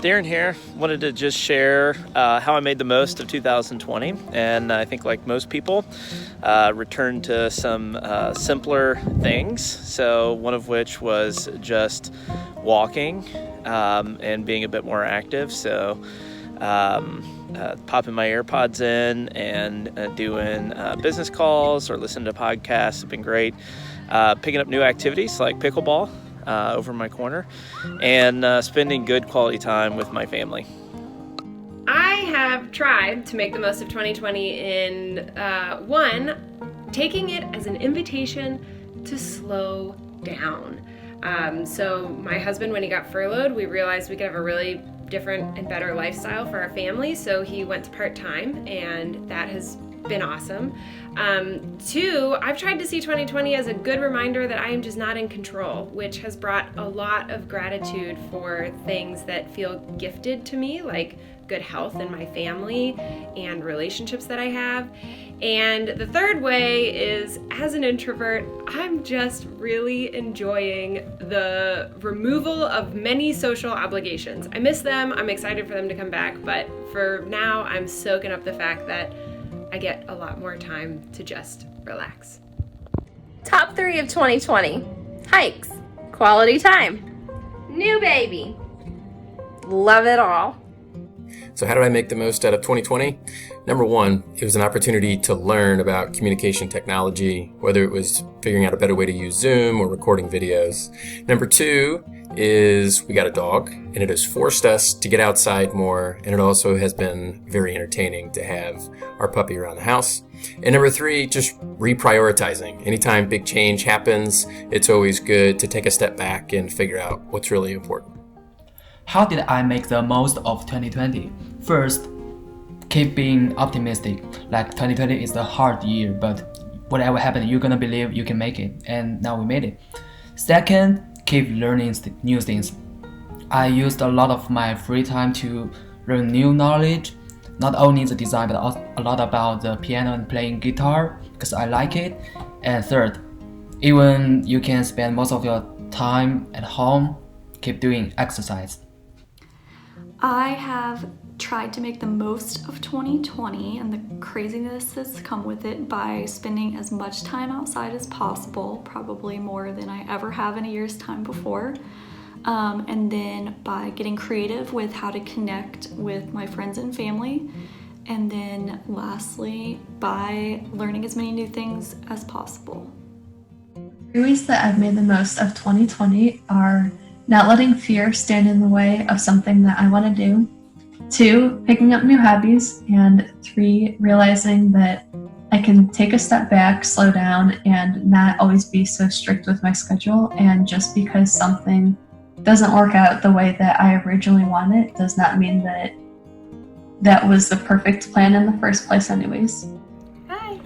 Darren here. Wanted to just share how I made the most of 2020, and I think like most people, returned to some simpler things. So one of which was just walking and being a bit more active. So popping my AirPods in and doing business calls or listening to podcasts have been great. Picking up new activities like pickleball over in my corner, and spending good quality time with my family. I have tried to make the most of 2020 in one, taking it as an invitation to slow down. So my husband, when he got furloughed, we realized we could have a really different and better lifestyle for our family, so he went to part-time, and that has been awesome. Two, I've tried to see 2020 as a good reminder that I am just not in control, which has brought a lot of gratitude for things that feel gifted to me, like good health in my family and relationships that I have. And the third way is, as an introvert, I'm just really enjoying the removal of many social obligations. I miss them, I'm excited for them to come back, but for now, I'm soaking up the fact that I get a lot more time to just relax. Top 3 of 2020. Hikes. Quality time. New baby. Love it all. So how did I make the most out of 2020? Number one, it was an opportunity to learn about communication technology, whether it was figuring out a better way to use Zoom or recording videos. Number two is we got a dog, and it has forced us to get outside more, and it also has been very entertaining to have our puppy around the house. And number three, just reprioritizing. Anytime big change happens, it's always good to take a step back and figure out what's really important. How did I make the most of 2020? First, keep being optimistic. Like 2020 is a hard year, but whatever happens, you're gonna believe you can make it, and now we made it. Second, keep learning new things. I used a lot of my free time to learn new knowledge, not only the design, but also a lot about the piano and playing guitar, because I like it. And third, even you can spend most of your time at home, keep doing exercise. I have tried to make the most of 2020 and the craziness that's come with it by spending as much time outside as possible, probably more than I ever have in a year's time before. And then by getting creative with how to connect with my friends and family. And then lastly, by learning as many new things as possible. The ways that I've made the most of 2020 are not letting fear stand in the way of something that I want to do. 2, picking up new hobbies. And 3, realizing that I can take a step back, slow down, and not always be so strict with my schedule. And just because something doesn't work out the way that I originally wanted does not mean that that was the perfect plan in the first place anyways. Hi.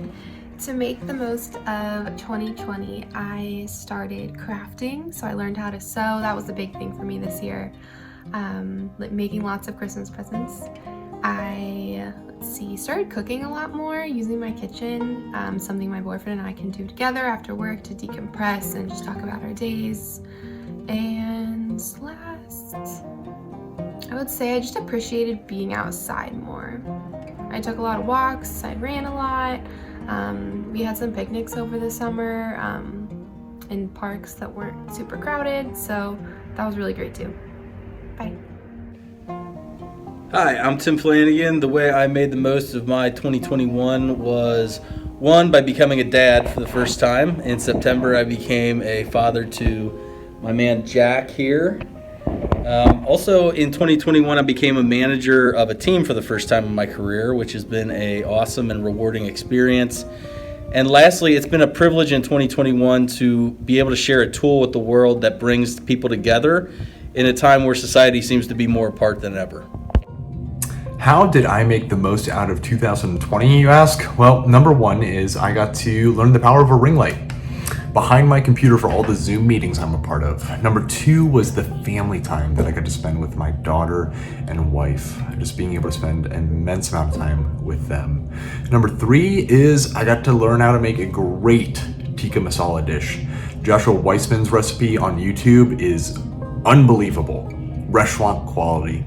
To make the most of 2020, I started crafting. So I learned how to sew. That was the big thing for me this year. Making lots of Christmas presents. I started cooking a lot more, using my kitchen, something my boyfriend and I can do together after work to decompress and just talk about our days. And last, I would say I just appreciated being outside more. I took a lot of walks, I ran a lot. We had some picnics over the summer in parks that weren't super crowded, so that was really great too. Bye. Hi, I'm Tim Flanagan. The way I made the most of my 2021 was, one, by becoming a dad for the first time. In September, I became a father to my man Jack here. Also in 2021, I became a manager of a team for the first time in my career, which has been an awesome and rewarding experience. And lastly, it's been a privilege in 2021 to be able to share a tool with the world that brings people together in a time where society seems to be more apart than ever. How did I make the most out of 2020, you ask? Well, number one is I got to learn the power of a ring light behind my computer for all the Zoom meetings I'm a part of. Number two was the family time that I got to spend with my daughter and wife, just being able to spend an immense amount of time with them. Number three is I got to learn how to make a great tikka masala dish. Joshua Weissman's recipe on YouTube is unbelievable, restaurant quality.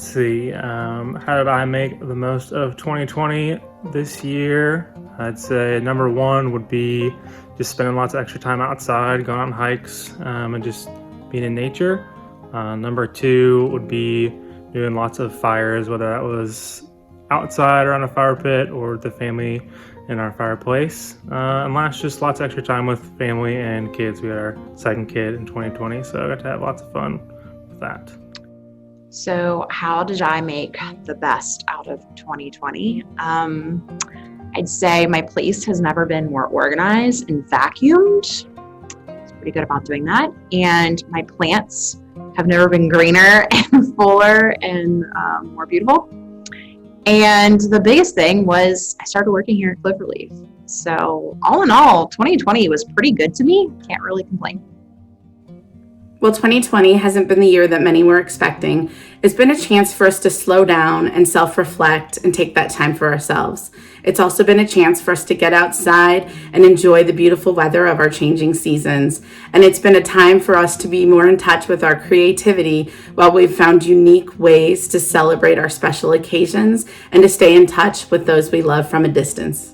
Let's see, how did I make the most of 2020 this year? I'd say number one would be just spending lots of extra time outside, going on hikes, and just being in nature. Number two would be doing lots of fires, whether that was outside or on a fire pit or with the family in our fireplace. And last, just lots of extra time with family and kids. We had our second kid in 2020, so I got to have lots of fun with that. So how did I make the best out of 2020? I'd say my place has never been more organized and vacuumed. It's pretty good about doing that. And my plants have never been greener and fuller and more beautiful. And the biggest thing was I started working here at Cloverleaf. So all in all, 2020 was pretty good to me. Can't really complain. Well, 2020 hasn't been the year that many were expecting. It's been a chance for us to slow down and self-reflect and take that time for ourselves. It's also been a chance for us to get outside and enjoy the beautiful weather of our changing seasons. And it's been a time for us to be more in touch with our creativity while we've found unique ways to celebrate our special occasions and to stay in touch with those we love from a distance.